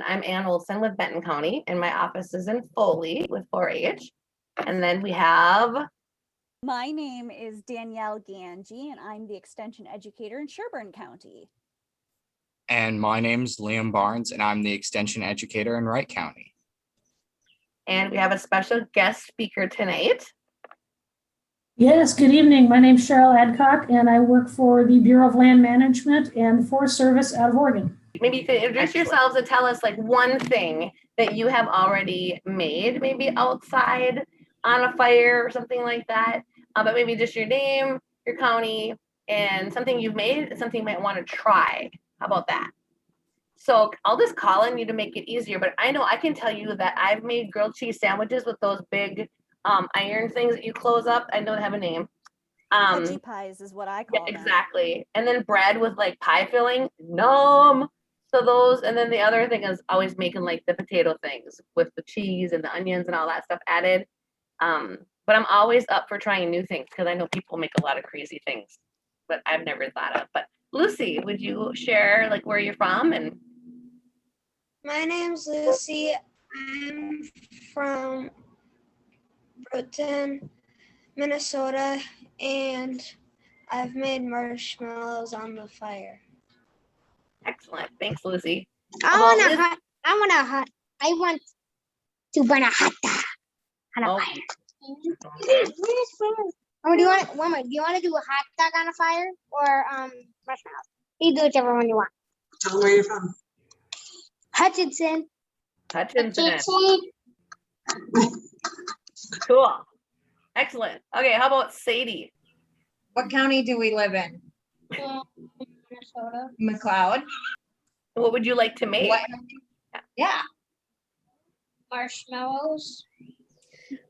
I'm Ann Olson with Benton County, and my office is in Foley with 4-H. And then we have... My name is Danielle Ganji, and I'm the Extension Educator in Sherburne County. And my name's Liam Barnes, and I'm the Extension Educator in Wright County. And we have a special guest speaker tonight. Yes, good evening. My name's Cheryl Adcock, and I work for the Bureau of Land Management and Forest Service out of Oregon. Maybe you could introduce yourselves and tell us like one thing that you have already made, maybe outside on a fire or something like that. But maybe just your name, your county, and something you've made, and something you might want to try. How about that? So I'll just call on you to make it easier, but I know I can tell you that I've made grilled cheese sandwiches with those big iron things that you close up. I know they have a name. Veggie pies is what I call them. Exactly. And then bread with like pie filling. Nom. So those, and then the other thing is always making like the potato things with the cheese and the onions and all that stuff added. But I'm always up for trying new things because I know people make a lot of crazy things that I've never thought of. But Lucy, would you share like where you're from? And my name's Lucy. I'm from Broughton, Minnesota, and I've made marshmallows on the fire. Excellent. Thanks, Lucy. I want to burn a hot dog on a fire. Or do you want to do a hot dog on a fire or marshmallows? You do whichever one you want. Tell them where you're from. Hutchinson. Cool. Excellent. Okay, how about Sadie? What county do we live in? Minnesota. McLeod. What would you like to make? Yeah. Marshmallows.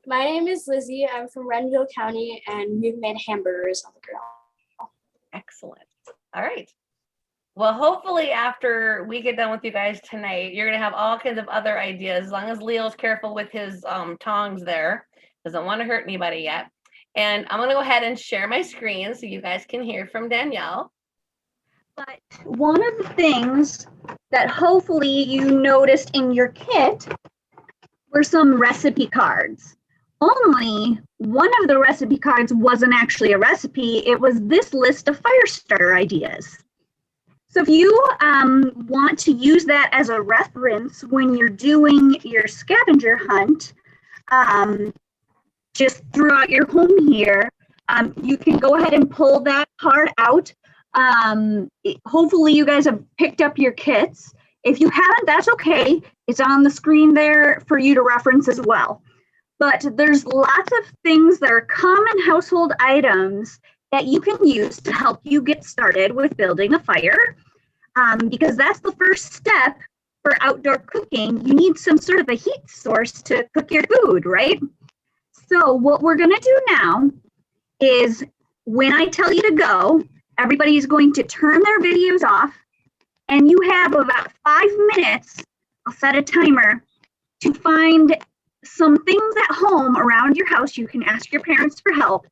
My name is Lizzie. I'm from Renville County, and we've made hamburgers on the grill. Excellent. All right. Well, hopefully after we get done with you guys tonight, you're going to have all kinds of other ideas, as long as Leo's careful with his tongs there. Doesn't want to hurt anybody yet. And I'm going to go ahead and share my screen so you guys can hear from Danielle. But one of the things that hopefully you noticed in your kit were some recipe cards. Only one of the recipe cards wasn't actually a recipe. It was this list of fire starter ideas. So if you want to use that as a reference when you're doing your scavenger hunt, just throughout your home here, you can go ahead and pull that card out. Hopefully you guys have picked up your kits. If you haven't, that's okay. It's on the screen there for you to reference as well. But there's lots of things that are common household items that you can use to help you get started with building a fire. Because that's the first step for outdoor cooking. You need some sort of a heat source to cook your food, right? So what we're gonna do now is when I tell you to go, everybody's going to turn their videos off, and you have about 5 minutes, I'll set a timer, to find some things at home around your house, you can ask your parents for help,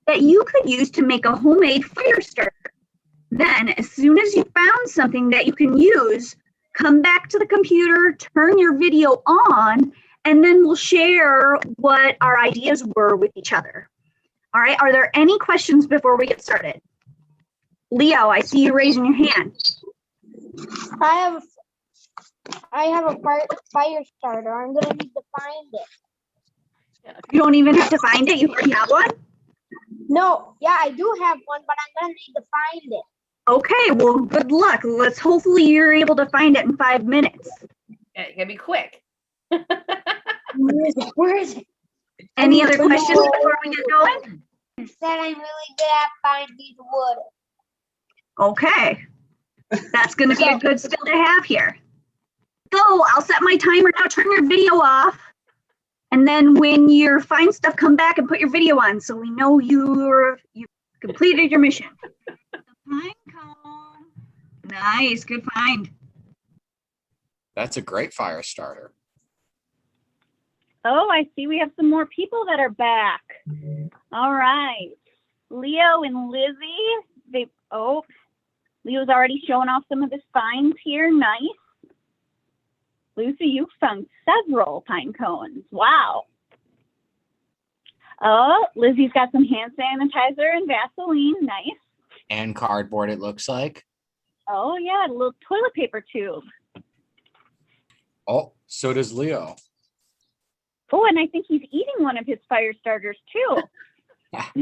that you could use to make a homemade fire starter. Then, as soon as you found something that you can use, come back to the computer, turn your video on, and then we'll share what our ideas were with each other. All right, are there any questions before we get started? Leo, I see you raising your hand. I have a fire starter. I'm gonna need to find it. You don't even have to find it, you already have one? No, yeah, I do have one, but I'm gonna need to find it. Okay, well, good luck. Hopefully you're able to find it in 5 minutes. Yeah, you gotta be quick. Where is it? Any other questions before we get going? Said I'm really good at finding wood. Okay, that's going to be a good skill to have here. So I'll set my timer now. Turn your video off, and then when you find stuff, come back and put your video on so we know you've completed your mission. Pine cone. Nice, good find. That's a great fire starter. Oh, I see we have some more people that are back. All right. Leo and Lizzie, Leo's already showing off some of his finds here. Nice. Lucy, you found several pine cones. Wow. Oh, Lizzie's got some hand sanitizer and Vaseline. Nice. And cardboard, it looks like. Oh, yeah, a little toilet paper tube. Oh, so does Leo. Oh, and I think he's eating one of his fire starters too. I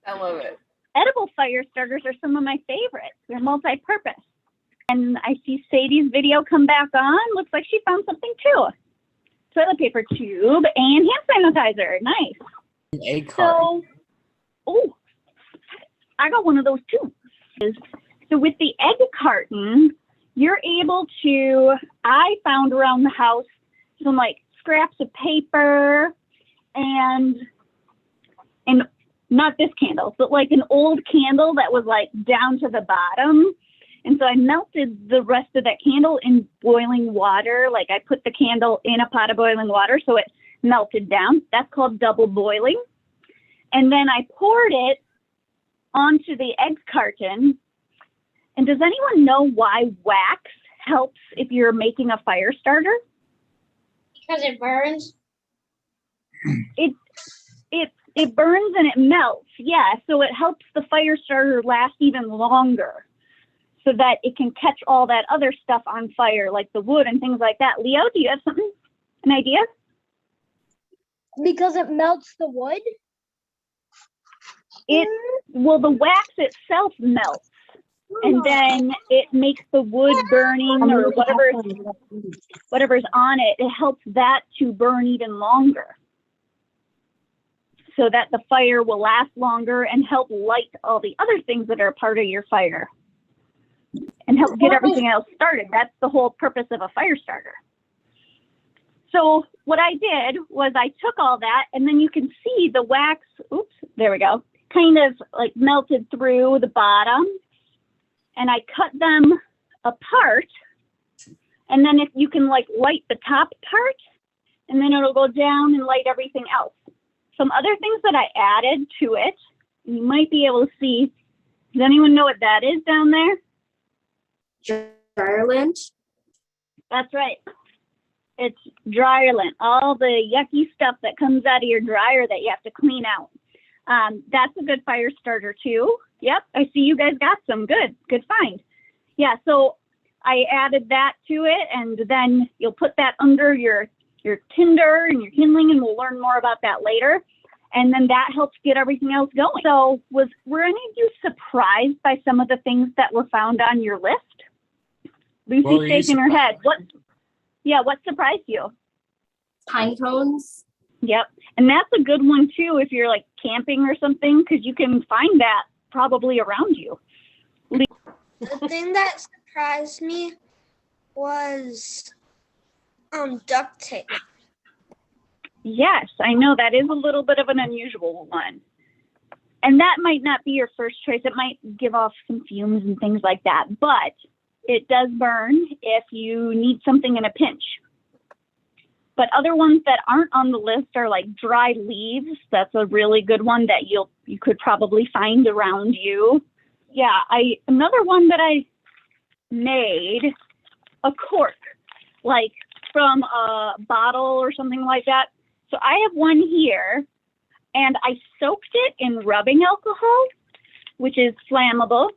love it. Edible fire starters are some of my favorites. They're multi-purpose. And I see Sadie's video come back on. Looks like she found something too. Toilet paper tube and hand sanitizer. Nice. An egg carton. So, oh, I got one of those too. So with the egg carton, you're able to, I found around the house some like scraps of paper and not this candle, but like an old candle that was like down to the bottom. And so I melted the rest of that candle in boiling water. Like I put the candle in a pot of boiling water so it melted down. That's called double boiling. And then I poured it onto the egg carton. And does anyone know why wax helps if you're making a fire starter? Because it burns. It burns and it melts. Yeah, so it helps the fire starter last even longer so that it can catch all that other stuff on fire, like the wood and things like that. Leo, do you have something, an idea? Because it melts the wood? Well, the wax itself melts. And then it makes the wood burning or whatever's on it, it helps that to burn even longer so that the fire will last longer and help light all the other things that are a part of your fire and help get everything else started. That's the whole purpose of a fire starter. So what I did was I took all that and then you can see the wax, oops, there we go, kind of like melted through the bottom. And I cut them apart, and then if you can like light the top part, and then it'll go down and light everything else. Some other things that I added to it, you might be able to see. Does anyone know what that is down there? Dryer lint. That's right. It's dryer lint, all the yucky stuff that comes out of your dryer that you have to clean out. That's a good fire starter too. Yep, I see you guys got some. Good find. Yeah, so I added that to it, and then you'll put that under your tinder and your kindling, and we'll learn more about that later. And then that helps get everything else going. So were any of you surprised by some of the things that were found on your list? Lucy's shaking her head. What surprised you? Pine cones. Yep, and that's a good one too if you're like camping or something, because you can find that probably around you. The thing that surprised me was duct tape. Yes, I know that is a little bit of an unusual one. And that might not be your first choice. It might give off some fumes and things like that, but it does burn if you need something in a pinch. But other ones that aren't on the list are like dry leaves. That's a really good one that you could probably find around you. Yeah, another one that I made, a cork, like from a bottle or something like that. So I have one here, and I soaked it in rubbing alcohol, which is flammable.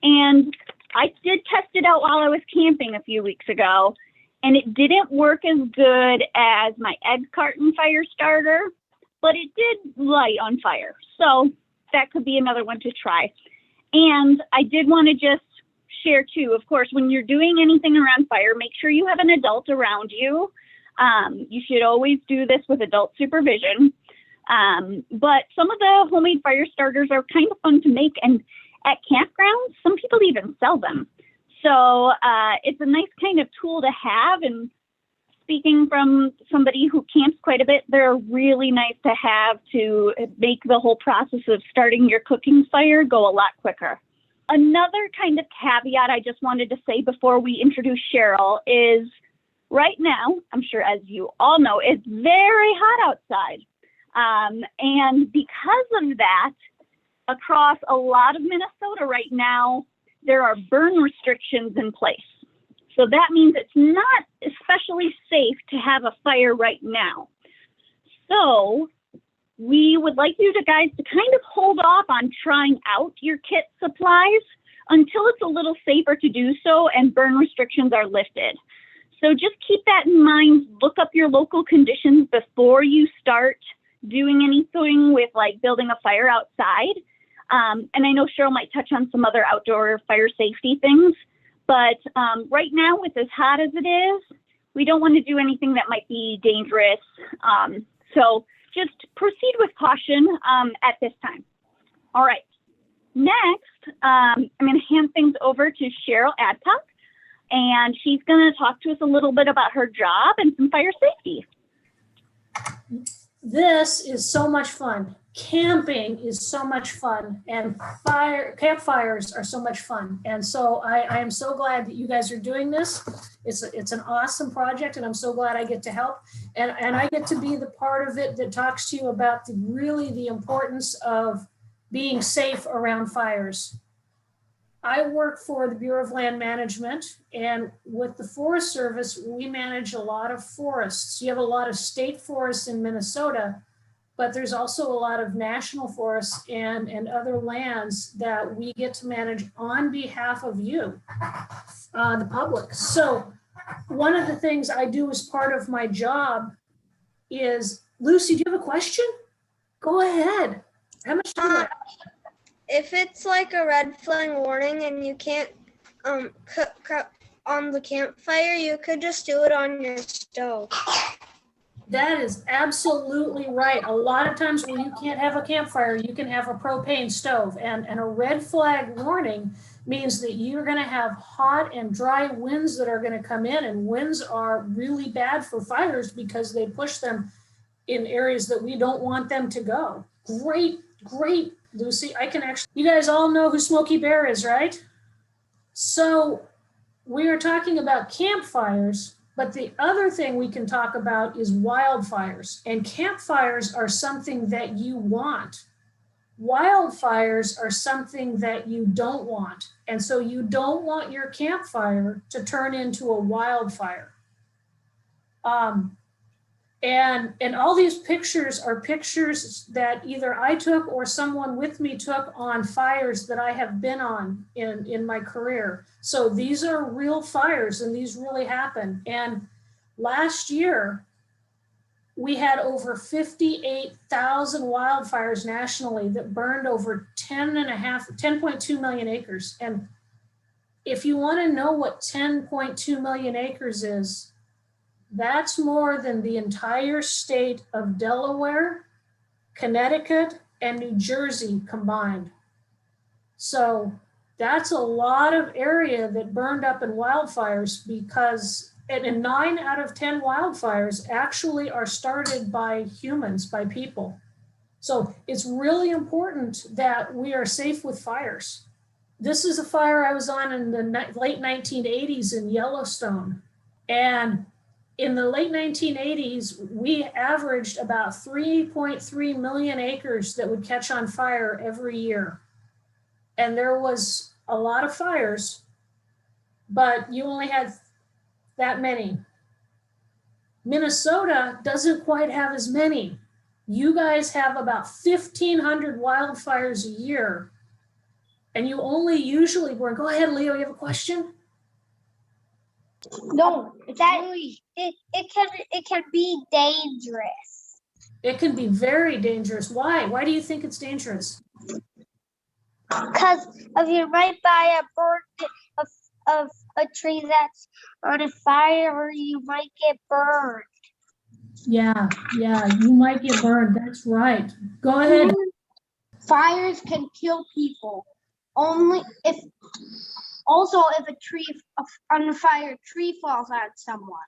And I did test it out while I was camping a few weeks ago. And it didn't work as good as my egg carton fire starter, but it did light on fire. So that could be another one to try. And I did want to just share too, of course, when you're doing anything around fire, make sure you have an adult around you. You should always do this with adult supervision. But some of the homemade fire starters are kind of fun to make. And at campgrounds, some people even sell them. So it's a nice kind of tool to have. And speaking from somebody who camps quite a bit, they're really nice to have to make the whole process of starting your cooking fire go a lot quicker. Another kind of caveat I just wanted to say before we introduce Cheryl is right now, I'm sure as you all know, it's very hot outside. And because of that, across a lot of Minnesota right now, there are burn restrictions in place. So that means it's not especially safe to have a fire right now. So we would like you guys to kind of hold off on trying out your kit supplies until it's a little safer to do so and burn restrictions are lifted. So just keep that in mind. Look up your local conditions before you start doing anything with like building a fire outside. And I know Cheryl might touch on some other outdoor fire safety things, but right now with as hot as it is, we don't want to do anything that might be dangerous. So just proceed with caution at this time. All right. Next, I'm going to hand things over to Cheryl Adcock, and she's going to talk to us a little bit about her job and some fire safety. This is so much fun. Camping is so much fun, and campfires are so much fun. And so I am so glad that you guys are doing this. It's an awesome project, and I'm so glad I get to help. And I get to be the part of it that talks to you about the importance of being safe around fires. I work for the Bureau of Land Management, and with the Forest Service, we manage a lot of forests. You have a lot of state forests in Minnesota, but there's also a lot of national forests and other lands that we get to manage on behalf of you, the public. So one of the things I do as part of my job is, Lucy, do you have a question? Go ahead. How much do you have? If it's like a red flag warning and you can't cook on the campfire, you could just do it on your stove. That is absolutely right. A lot of times when you can't have a campfire, you can have a propane stove. And a red flag warning means that you're going to have hot and dry winds that are going to come in. And winds are really bad for fires because they push them in areas that we don't want them to go. Great, Lucy. You guys all know who Smokey Bear is, right? So we are talking about campfires. But the other thing we can talk about is wildfires, and campfires are something that you want. Wildfires are something that you don't want. And so you don't want your campfire to turn into a wildfire. And all these pictures are pictures that either I took or someone with me took on fires that I have been on in my career. So these are real fires and these really happen. And last year, we had over 58,000 wildfires nationally that burned over 10.2 million acres. And if you want to know what 10.2 million acres is, that's more than the entire state of Delaware, Connecticut, and New Jersey combined. So that's a lot of area that burned up in wildfires, because and 9 out of 10 wildfires actually are started by humans, by people. So it's really important that we are safe with fires. This is a fire I was on in the late 1980s in Yellowstone. And in the late 1980s, we averaged about 3.3 million acres that would catch on fire every year. And there was a lot of fires, but you only had that many. Minnesota doesn't quite have as many. You guys have about 1,500 wildfires a year, and you only usually burn. Go ahead, Leo, you have a question? No, it can be dangerous. It can be very dangerous. Why? Why do you think it's dangerous? Because if you might buy a bird of a tree that's on a fire, you might get burned. Yeah, you might get burned. That's right. Go ahead. Fires can kill people if a tree on a fire tree falls on someone.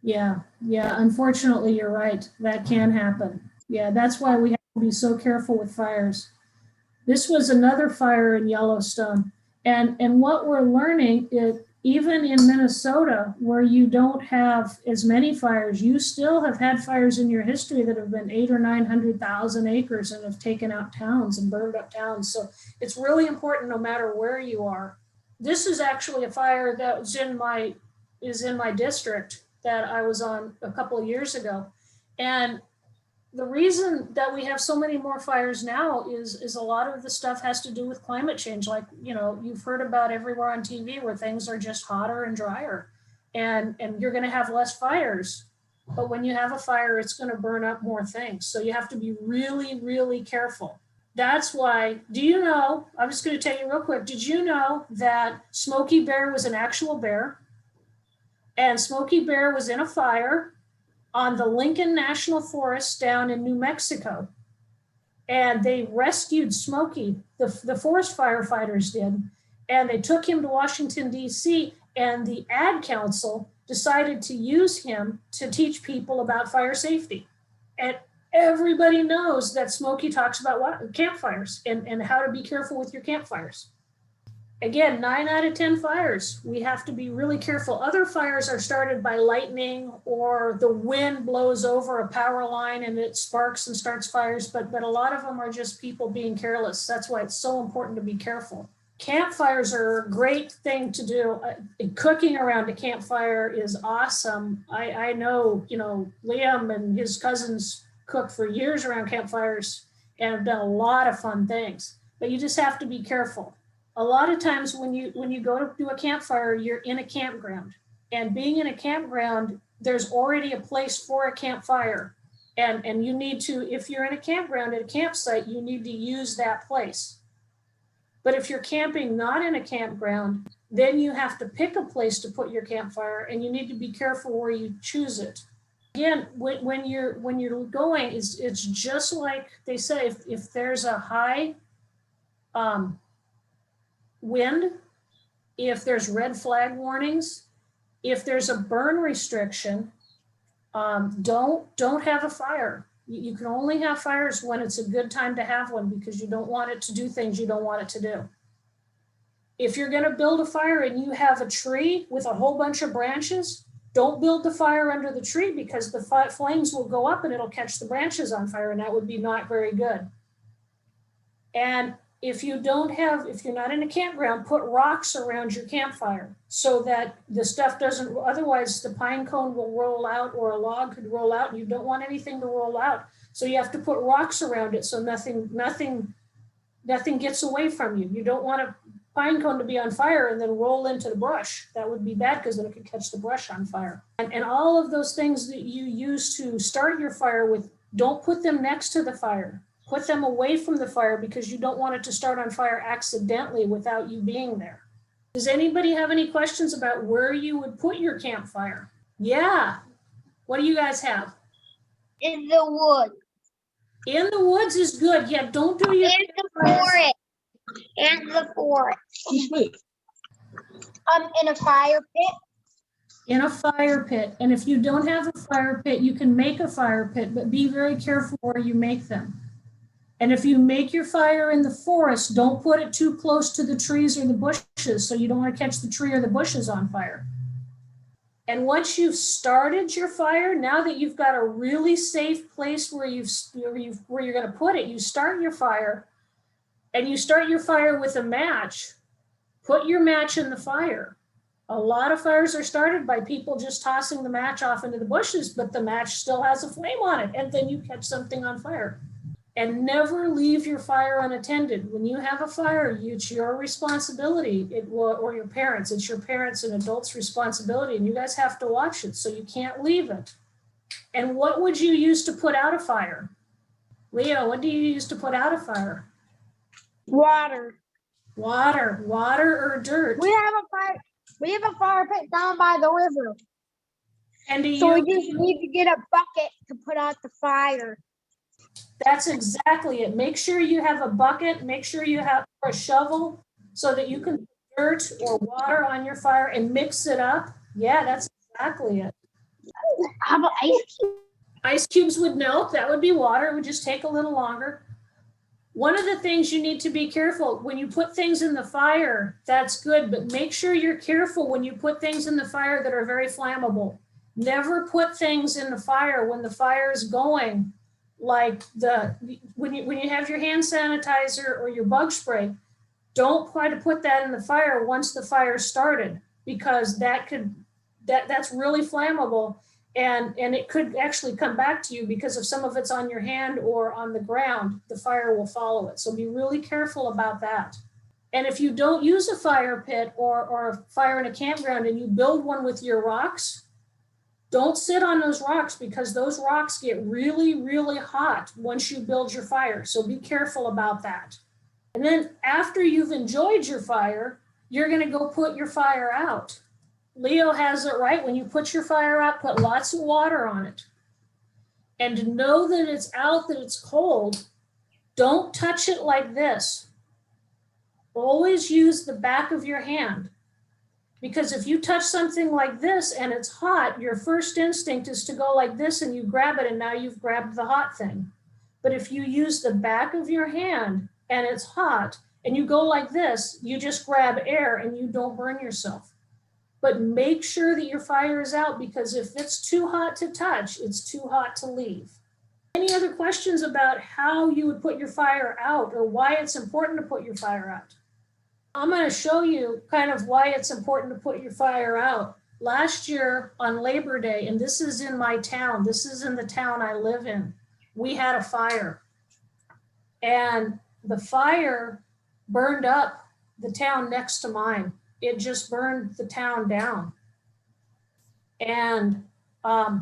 Yeah. Unfortunately, you're right. That can happen. Yeah, that's why we have to be so careful with fires. This was another fire in Yellowstone. And what we're learning is, even in Minnesota, where you don't have as many fires, you still have had fires in your history that have been 800,000 or 900,000 acres and have taken out towns and burned up towns. So it's really important, no matter where you are, This is actually a fire that was in my district that I was on a couple of years ago. And the reason that we have so many more fires now is a lot of the stuff has to do with climate change. Like, you know, you've heard about everywhere on TV where things are just hotter and drier, and you're going to have less fires. But when you have a fire, it's going to burn up more things. So you have to be really, really careful. That's why, do you know, I'm just going to tell you real quick, did you know that Smokey Bear was an actual bear? And Smokey Bear was in a fire on the Lincoln National Forest down in New Mexico. And they rescued Smokey, the forest firefighters did, and they took him to Washington, D.C., and the Ad Council decided to use him to teach people about fire safety. And everybody knows that Smokey talks about what campfires and how to be careful with your campfires. Again, 9 out of 10 fires, we have to be really careful. Other fires are started by lightning, or the wind blows over a power line and it sparks and starts fires, but a lot of them are just people being careless. That's why it's so important to be careful. Campfires are a great thing to do. Cooking around a campfire is awesome. I know, you know, Liam and his cousins cooked for years around campfires and have done a lot of fun things, but you just have to be careful. A lot of times when you go to do a campfire, you're in a campground, and being in a campground, there's already a place for a campfire, and you need to, if you're in a campground at a campsite, you need to use that place. But if you're camping not in a campground, then you have to pick a place to put your campfire, and you need to be careful where you choose it. Again, when you're going, it's just like they say, if there's a high wind, if there's red flag warnings, if there's a burn restriction, don't have a fire. You can only have fires when it's a good time to have one, because you don't want it to do things you don't want it to do. If you're going to build a fire and you have a tree with a whole bunch of branches, don't build the fire under the tree, because the flames will go up and it'll catch the branches on fire, and that would be not very good. And if you're not in a campground, put rocks around your campfire so that the stuff doesn't, otherwise the pine cone will roll out, or a log could roll out, and you don't want anything to roll out. So you have to put rocks around it so nothing gets away from you. You don't want a pine cone to be on fire and then roll into the brush. That would be bad, because then it could catch the brush on fire. And all of those things that you use to start your fire with, don't put them next to the fire. Put them away from the fire, because you don't want it to start on fire accidentally without you being there. Does anybody have any questions about where you would put your campfire? Yeah. What do you guys have? In the woods. In the woods is good. Yeah, don't do your In the forest. In the forest. In a fire pit. In a fire pit. And if you don't have a fire pit, you can make a fire pit, but be very careful where you make them. And if you make your fire in the forest, don't put it too close to the trees or the bushes, so you don't want to catch the tree or the bushes on fire. And once you've started your fire, now that you've got a really safe place where you're going to put it, you start your fire, and you start your fire with a match. Put your match in the fire. A lot of fires are started by people just tossing the match off into the bushes, but the match still has a flame on it, and then you catch something on fire. And never leave your fire unattended. When you have a fire, it's your responsibility, or your parents. It's your parents and adults' responsibility, and you guys have to watch it, so you can't leave it. And what would you use to put out a fire? Leo, what do you use to put out a fire? Water. Water or dirt? We have a fire pit down by the river. And So we just need to get a bucket to put out the fire. That's exactly it. Make sure you have a bucket, make sure you have a shovel, so that you can put dirt or water on your fire and mix it up. Yeah, that's exactly it. How about ice cubes? Ice cubes would melt. That would be water. It would just take a little longer. One of the things you need to be careful, when you put things in the fire, that's good, but make sure you're careful when you put things in the fire that are very flammable. Never put things in the fire when the fire is going. Like when you have your hand sanitizer or your bug spray, don't try to put that in the fire once the fire started, because that's really flammable, and it could actually come back to you, because if some of it's on your hand or on the ground, the fire will follow it. So be really careful about that. And if you don't use a fire pit or a fire in a campground and you build one with your rocks, don't sit on those rocks, because those rocks get really, really hot once you build your fire. So be careful about that. And then after you've enjoyed your fire, you're going to go put your fire out. Leo has it right. When you put your fire out, put lots of water on it. And to know that it's out, that it's cold, don't touch it like this. Always use the back of your hand. Because if you touch something like this and it's hot, your first instinct is to go like this and you grab it, and now you've grabbed the hot thing. But if you use the back of your hand and it's hot and you go like this, you just grab air and you don't burn yourself. But make sure that your fire is out, because if it's too hot to touch, it's too hot to leave. Any other questions about how you would put your fire out or why it's important to put your fire out? I'm going to show you kind of why it's important to put your fire out. Last year on Labor Day, and this is in my town, this is in the town I live in, we had a fire. And the fire burned up the town next to mine. It just burned the town down. And a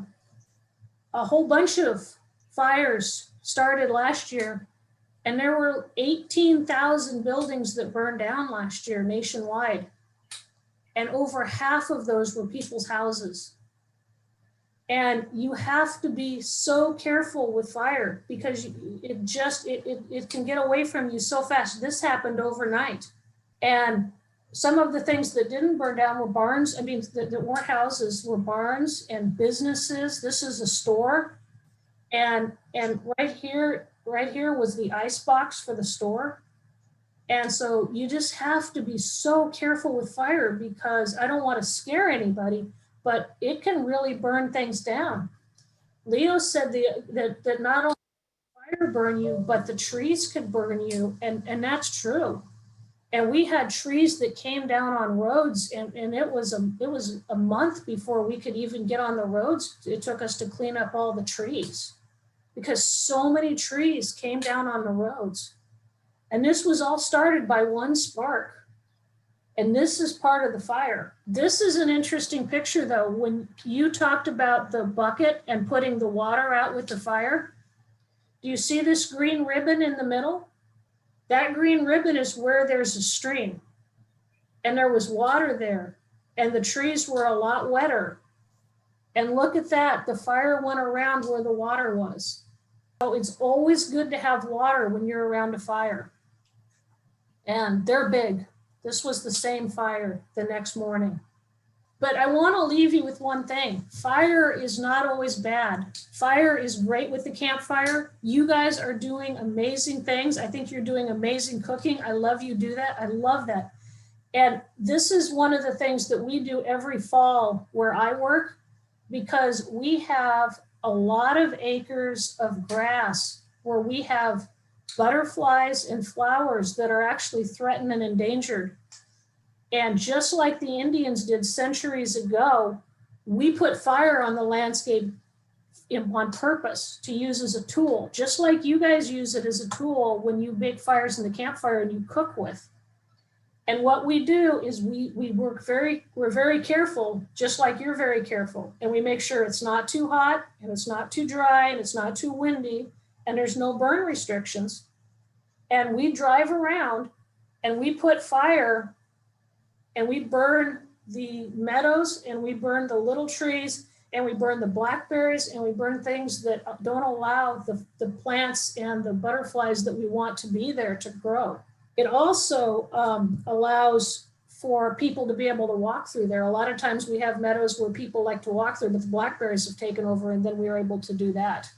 whole bunch of fires started last year, and there were 18,000 buildings that burned down last year nationwide. And over half of those were people's houses. And you have to be so careful with fire, because it can get away from you so fast. This happened overnight. And some of the things that didn't burn down were barns. I mean, that weren't houses, were barns and businesses. This is a store. And right here was the ice box for the store. And so you just have to be so careful with fire, because I don't want to scare anybody, but it can really burn things down. Leo said that not only fire burn you, but the trees could burn you. And that's true. And we had trees that came down on roads, and it was a month before we could even get on the roads. It took us to clean up all the trees, because so many trees came down on the roads. And this was all started by one spark. And this is part of the fire. This is an interesting picture, though. When you talked about the bucket and putting the water out with the fire, do you see this green ribbon in the middle? That green ribbon is where there's a stream. And there was water there. And the trees were a lot wetter. And look at that. The fire went around where the water was. So it's always good to have water when you're around a fire. And they're big. This was the same fire the next morning. But I want to leave you with one thing. Fire is not always bad. Fire is great with the campfire. You guys are doing amazing things. I think you're doing amazing cooking. I love you do that. I love that. And this is one of the things that we do every fall where I work, because we have a lot of acres of grass where we have butterflies and flowers that are actually threatened and endangered. And just like the Indians did centuries ago, we put fire on the landscape on purpose to use as a tool, just like you guys use it as a tool when you make fires in the campfire and you cook with. And what we do is we're very careful, just like you're very careful. And we make sure it's not too hot and it's not too dry and it's not too windy and there's no burn restrictions. And we drive around and we put fire and we burn the meadows and we burn the little trees and we burn the blackberries and we burn things that don't allow the plants and the butterflies that we want to be there to grow. It also allows for people to be able to walk through there. A lot of times we have meadows where people like to walk through, but the blackberries have taken over and then we are able to do that.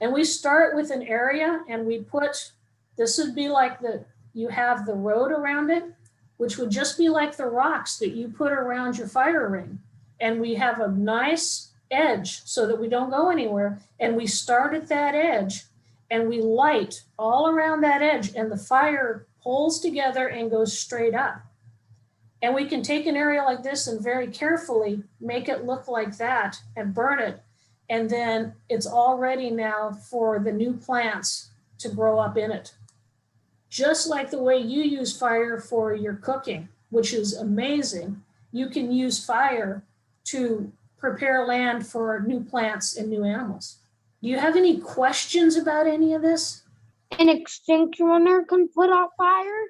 And we start with an area and we put, this would be like you have the road around it, which would just be like the rocks that you put around your fire ring. And we have a nice edge so that we don't go anywhere. And we start at that edge and we light all around that edge, and the fire pulls together and goes straight up. And we can take an area like this and very carefully make it look like that and burn it. And then it's all ready now for the new plants to grow up in it. Just like the way you use fire for your cooking, which is amazing, you can use fire to prepare land for new plants and new animals. Do you have any questions about any of this? An extinguisher can put out fire?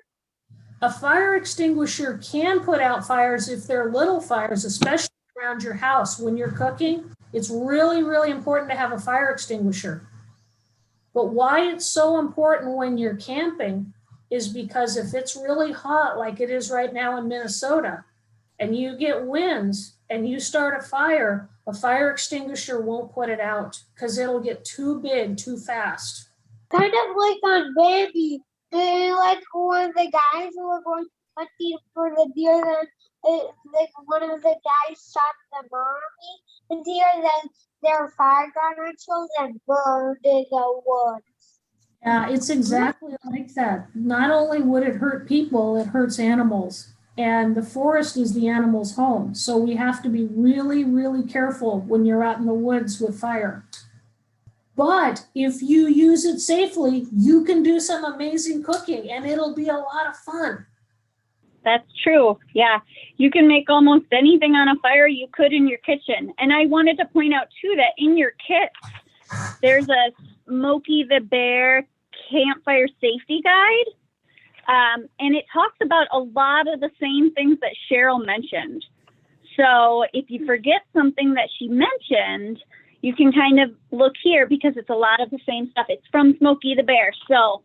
A fire extinguisher can put out fires if they're little fires, especially around your house. When you're cooking, it's really, really important to have a fire extinguisher. But why it's so important when you're camping is because if it's really hot, like it is right now in Minnesota, and you get winds and you start a fire extinguisher won't put it out because it'll get too big too fast. Kind of like on Bambi. Like one of the guys who were going hunting for the deer, then like one of the guys shot the mommy and deer, then their fire got on children and burned in the woods. Yeah, it's exactly like that. Not only would it hurt people, it hurts animals. And the forest is the animal's home. So we have to be really, really careful when you're out in the woods with fire. But if you use it safely, you can do some amazing cooking and it'll be a lot of fun. That's true. Yeah. You can make almost anything on a fire you could in your kitchen. And I wanted to point out too that in your kit, there's a Smokey the Bear campfire safety guide. And it talks about a lot of the same things that Cheryl mentioned. So if you forget something that she mentioned, you can kind of look here because it's a lot of the same stuff. It's from Smokey the Bear, so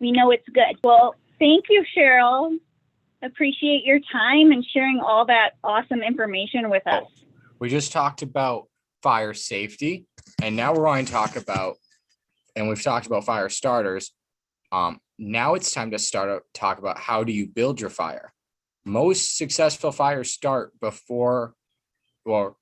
we know it's good. Well, thank you, Cheryl. Appreciate your time and sharing all that awesome information with us. We just talked about fire safety, and now we're going to talk about, and we've talked about fire starters. Now it's time to talk about how do you build your fire. Most successful fires start before, well,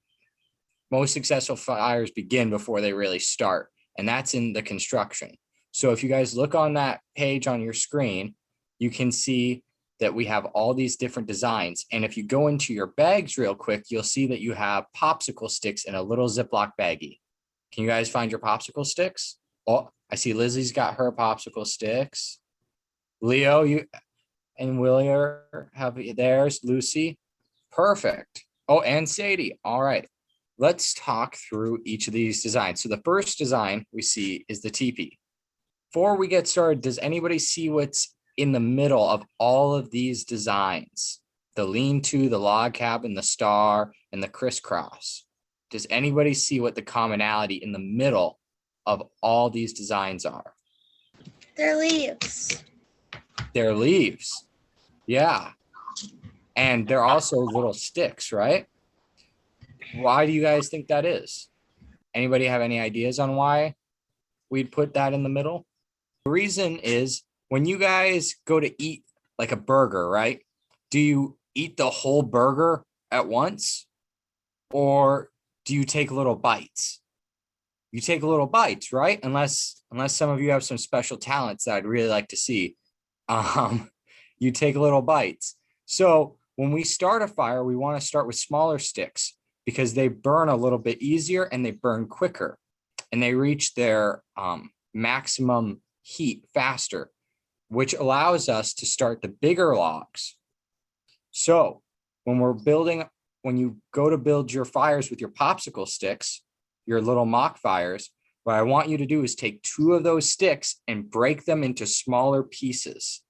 most successful fires begin before they really start, and that's in the construction. So if you guys look on that page on your screen, you can see that we have all these different designs. And if you go into your bags real quick, you'll see that you have popsicle sticks in a little Ziploc baggie. Can you guys find your popsicle sticks? Oh, I see Lizzie's got her popsicle sticks. Leo, you and Willier have theirs. Lucy, perfect. Oh, and Sadie. All right. Let's talk through each of these designs. So the first design we see is the teepee. Before we get started, does anybody see what's in the middle of all of these designs? The lean-to, the log cabin, the star, and the crisscross. Does anybody see what the commonality in the middle of all these designs are? They're leaves. They're leaves. Yeah. And they're also little sticks, right? Why do you guys think that is? Anybody have any ideas on why we'd put that in the middle? The reason is when you guys go to eat like a burger, right? Do you eat the whole burger at once? Or do you take little bites? You take little bites, right? Unless some of you have some special talents that I'd really like to see. You take little bites. So when we start a fire, we want to start with smaller sticks because they burn a little bit easier and they burn quicker and they reach their maximum heat faster, which allows us to start the bigger logs. So when you go to build your fires with your popsicle sticks, your little mock fires, what I want you to do is take 2 of those sticks and break them into smaller pieces.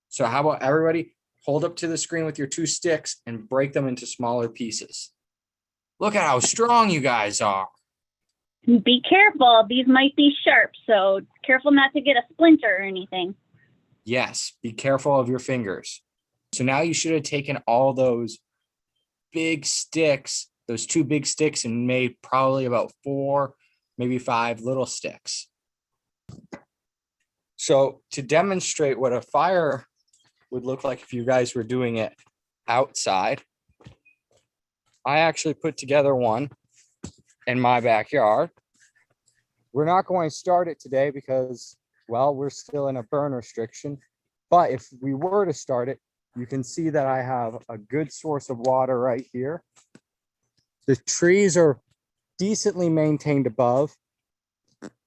So how about everybody hold up to the screen with your 2 sticks and break them into smaller pieces. Look at how strong you guys are. Be careful. These might be sharp, so careful not to get a splinter or anything. Yes, be careful of your fingers. So now you should have taken all those big sticks, those 2 big sticks, and made probably about 4, maybe 5 little sticks. So to demonstrate what a fire would look like if you guys were doing it outside, I actually put together one in my backyard. We're not going to start it today because, well, we're still in a burn restriction. But if we were to start it, you can see that I have a good source of water right here. The trees are decently maintained above.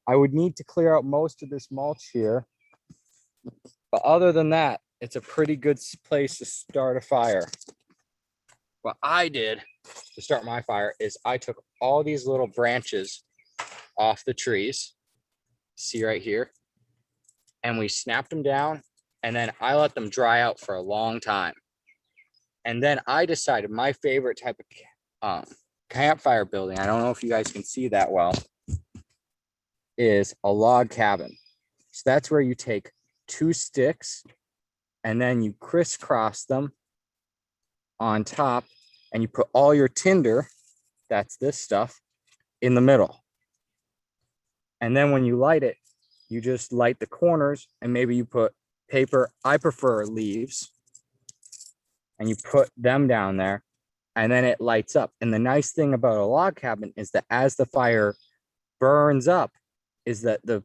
I would need to clear out most of this mulch here. But other than that, it's a pretty good place to start a fire. What I did to start my fire is I took all these little branches off the trees, see right here, and we snapped them down, and then I let them dry out for a long time. And then I decided my favorite type of campfire building, I don't know if you guys can see that well, is a log cabin. So that's where you take 2 sticks and then you crisscross them on top and you put all your tinder, that's this stuff, in the middle. And then when you light it, you just light the corners and maybe you put paper, I prefer leaves, and you put them down there and then it lights up. And the nice thing about a log cabin is that as the fire burns up, is that the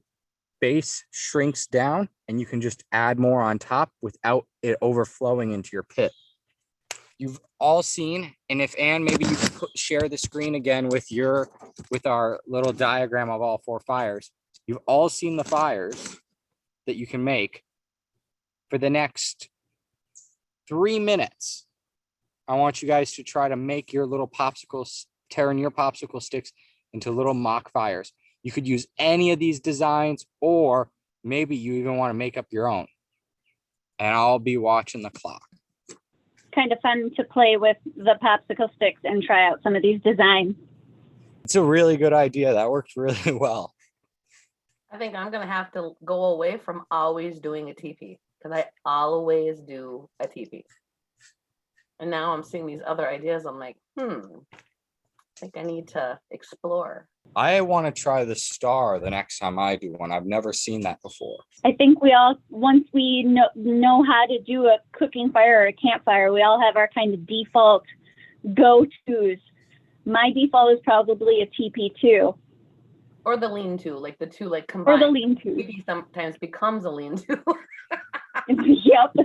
base shrinks down and you can just add more on top without it overflowing into your pit. You've all seen, and if Anne, maybe you could share the screen again with our little diagram of all 4 fires. You've all seen the fires that you can make for the next 3 minutes. I want you guys to try to make your little popsicles, tearing your popsicle sticks into little mock fires. You could use any of these designs, or maybe you even want to make up your own. And I'll be watching the clock. Kind of fun to play with the popsicle sticks and try out some of these designs. It's a really good idea. That works really well. I think I'm gonna have to go away from always doing a teepee, because I always do a teepee. And now I'm seeing these other ideas. I'm like, I think I need to explore. I want to try the star the next time I do one. I've never seen that before. I think we all, once we know how to do a cooking fire or a campfire, we all have our kind of default go-tos. My default is probably a teepee too. Or the lean-to, like the two like combined. Or the lean-to. Teepee sometimes becomes a lean-to. Yep.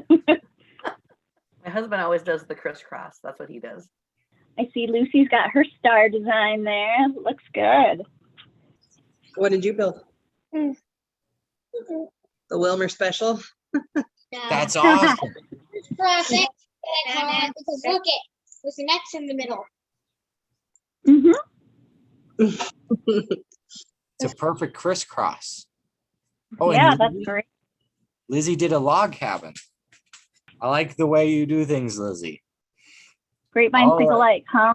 My husband always does the crisscross. That's what he does. I see Lucy's got her star design there. Looks good. What did you build? The Wilmer Special? That's awesome. Classic. Because look it, with an X in the middle. It's a perfect crisscross. Oh, yeah, that's great. Lizzie did a log cabin. I like the way you do things, Lizzie. Great minds think alike, huh?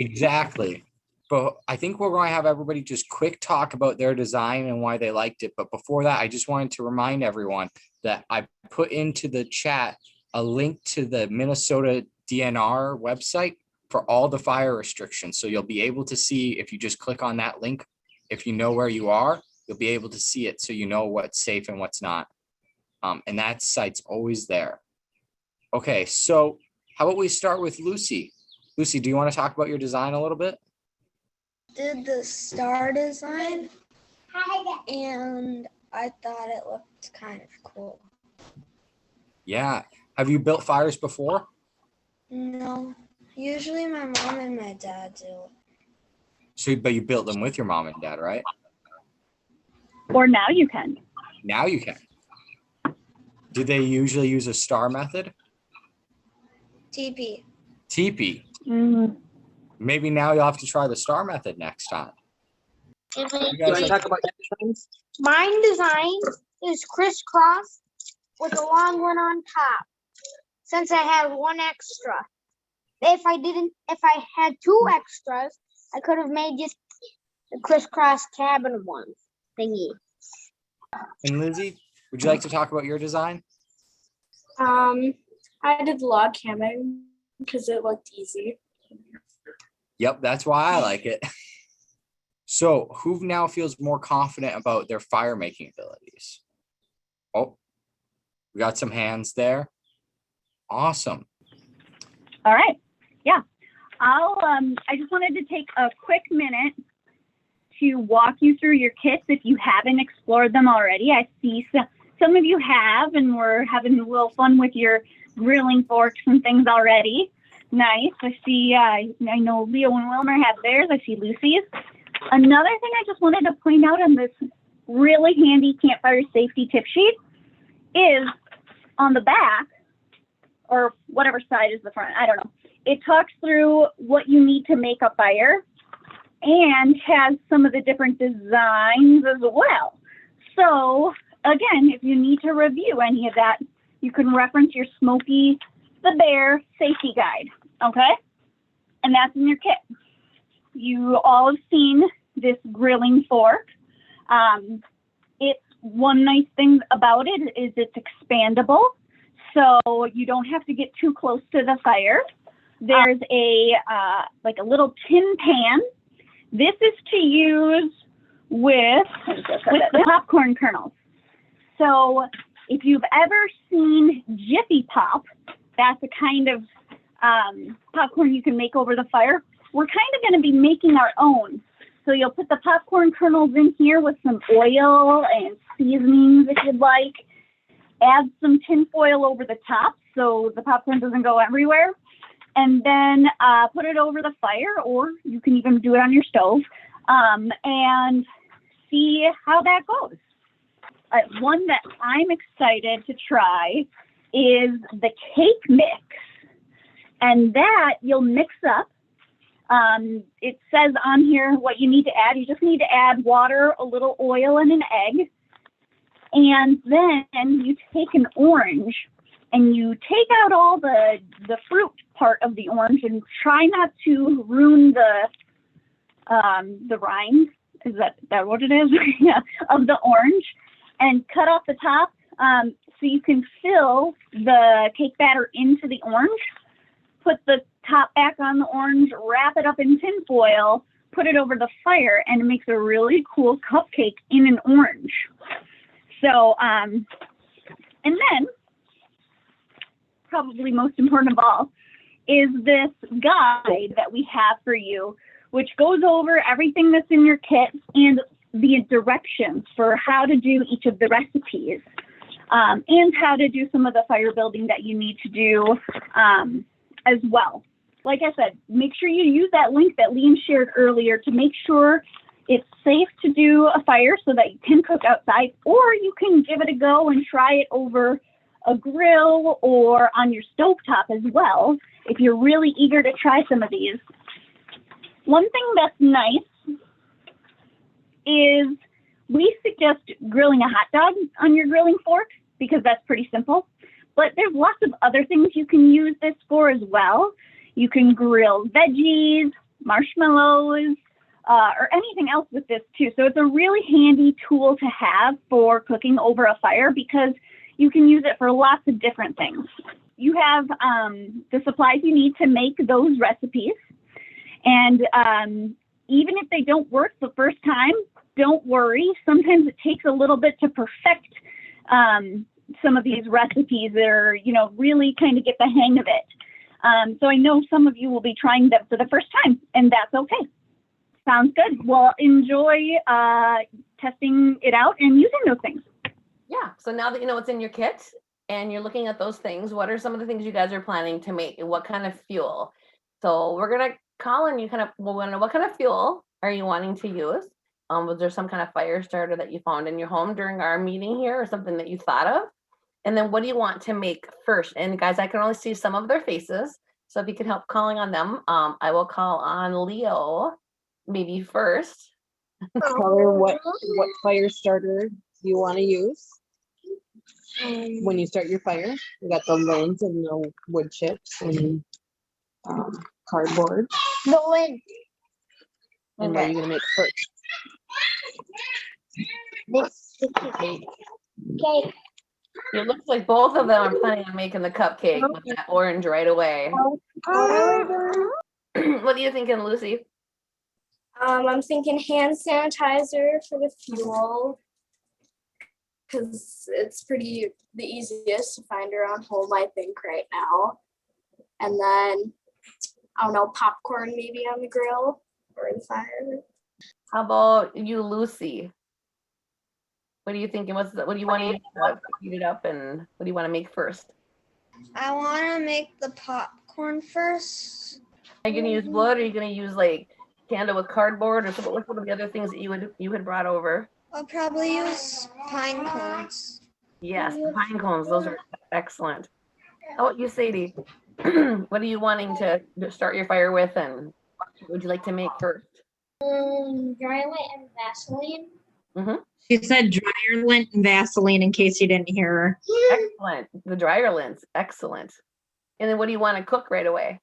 Exactly. But I think we're going to have everybody just quick talk about their design and why they liked it. But before that, I just wanted to remind everyone that I put into the chat a link to the Minnesota DNR website for all the fire restrictions. So you'll be able to see, if you just click on that link, if you know where you are, you'll be able to see it so you know what's safe and what's not. And that site's always there. Okay, so how about we start with Lucy? Lucy, do you want to talk about your design a little bit? Did the star design, and I thought it looked kind of cool. Yeah. Have you built fires before? No, usually my mom and my dad do. So, but you built them with your mom and dad, right? Or now you can. Now you can. Do they usually use a star method? TP. TP. Mm-hmm. Maybe now you'll have to try the star method next time. You want to talk about your designs? Mine design is crisscross with a long one on top. Since I have one extra. If I had 2 extras, I could have made just a crisscross cabin one thingy. And Lizzie, would you like to talk about your design? I did log cabin because it looked easy. Yep, that's why I like it. So who now feels more confident about their fire making abilities? Oh, we got some hands there. Awesome. All right. Yeah. I just wanted to take a quick minute to walk you through your kits if you haven't explored them already. I see some of you have, and we're having a little fun with your grilling forks and things already. Nice. I see, I know Leo and Wilmer have theirs. I see Lucy's. Another thing I just wanted to point out on this really handy campfire safety tip sheet is on the back, or whatever side is the front, I don't know. It talks through what you need to make a fire and has some of the different designs as well. So again, if you need to review any of that, you can reference your Smokey the Bear safety guide, okay? And that's in your kit. You all have seen this grilling fork. It's one nice thing about it is it's expandable, so you don't have to get too close to the fire. There's a like a little tin pan. This is to use with the popcorn kernels. So if you've ever seen Jiffy Pop, that's a kind of popcorn you can make over the fire. We're kind of going to be making our own. So you'll put the popcorn kernels in here with some oil and seasonings if you'd like. Add some tin foil over the top so the popcorn doesn't go everywhere. And then put it over the fire, or you can even do it on your stove, and see how that goes. One that I'm excited to try is the cake mix. And that you'll mix up. It says on here what you need to add. You just need to add water, a little oil, and an egg. And then you take an orange and you take out all the fruit part of the orange and try not to ruin the rind. Is that what it is? Yeah, of the orange, and cut off the top so you can fill the cake batter into the orange. Put the top back on the orange, wrap it up in tin foil, put it over the fire, and it makes a really cool cupcake in an orange. So, and then, probably most important of all, is this guide that we have for you, which goes over everything that's in your kit and the directions for how to do each of the recipes, and how to do some of the fire building that you need to do as well. Like I said, make sure you use that link that Liam shared earlier to make sure it's safe to do a fire so that you can cook outside, or you can give it a go and try it over a grill or on your stovetop as well, if you're really eager to try some of these. One thing that's nice is we suggest grilling a hot dog on your grilling fork because that's pretty simple. But there's lots of other things you can use this for as well. You can grill veggies, marshmallows, or anything else with this too. So it's a really handy tool to have for cooking over a fire because you can use it for lots of different things. You have the supplies you need to make those recipes. And even if they don't work the first time, don't worry. Sometimes it takes a little bit to perfect some of these recipes that are, really kind of get the hang of it. So I know some of you will be trying them for the first time, and that's okay. Sounds good. Well, enjoy testing it out and using those things. Yeah. So now that you know what's in your kit and you're looking at those things, what are some of the things you guys are planning to make and what kind of fuel? So we're going to call on you what kind of fuel are you wanting to use? Was there some kind of fire starter that you found in your home during our meeting here or something that you thought of? And then what do you want to make first? And guys, I can only see some of their faces. So if you could help calling on them, I will call on Leo maybe first. Tell her what fire starter you want to use when you start your fire. We got the lids and the wood chips and cardboard. The lid. And what are you gonna make first? This cake. It looks like both of them are planning on making the cupcake with that orange right away. What are you thinking, Lucy? I'm thinking hand sanitizer for the fuel because it's the easiest to find around home, I think, right now. And then, I don't know, popcorn maybe on the grill or the fire. How about you, Lucy? What are you thinking? What do you want to use to heat it up, and what do you want to make first? I want to make the popcorn first. Are you gonna use wood, or are you gonna use like candle with cardboard, or something? What's one of the other things that you had brought over? I'll probably use pine cones. Yes, the pine cones. Those are excellent. How about you, Sadie? What are you wanting to start your fire with, and what would you like to make first? Dry lint and Vaseline. Mm-hmm. She said dryer lint and Vaseline in case you didn't hear her. Excellent. The dryer lint's excellent. And then what do you want to cook right away?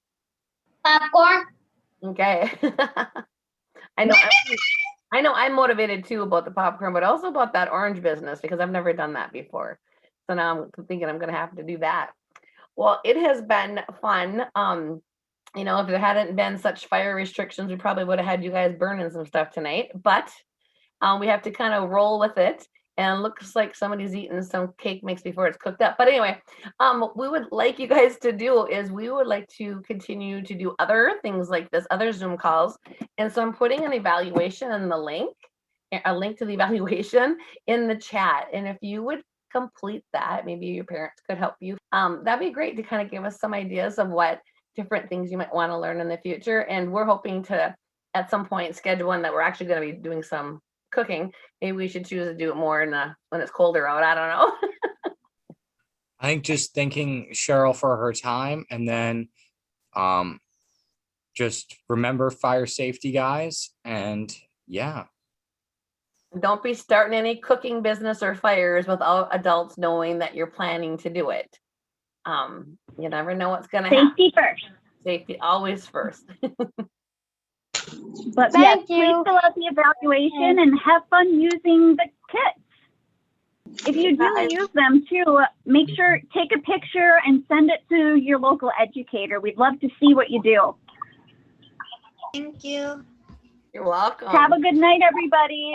Popcorn. Okay. I know I'm motivated too about the popcorn, but also about that orange business because I've never done that before. So now I'm thinking I'm gonna have to do that. Well, it has been fun. You know, if there hadn't been such fire restrictions, we probably would have had you guys burning some stuff tonight, but we have to kind of roll with it. And looks like somebody's eating some cake mix before it's cooked up. But anyway, what we would like you guys to do is we would like to continue to do other things like this, other Zoom calls. And so I'm putting an evaluation in the link, a link to the evaluation in the chat. And if you would complete that, maybe your parents could help you. That'd be great to kind of give us some ideas of what different things you might want to learn in the future. And we're hoping to, at some point, schedule one that we're actually going to be doing some cooking. Maybe we should choose to do it more in when it's colder out. I don't know. I think just thanking Cheryl for her time, and then just remember fire safety, guys. And yeah. Don't be starting any cooking business or fires without adults knowing that you're planning to do it. You never know what's going to happen. Safety first. Safety always first. But yes, please fill out the evaluation and have fun using the kits. If you do use them too, make sure, take a picture and send it to your local educator. We'd love to see what you do. Thank you. You're welcome. Have a good night, everybody.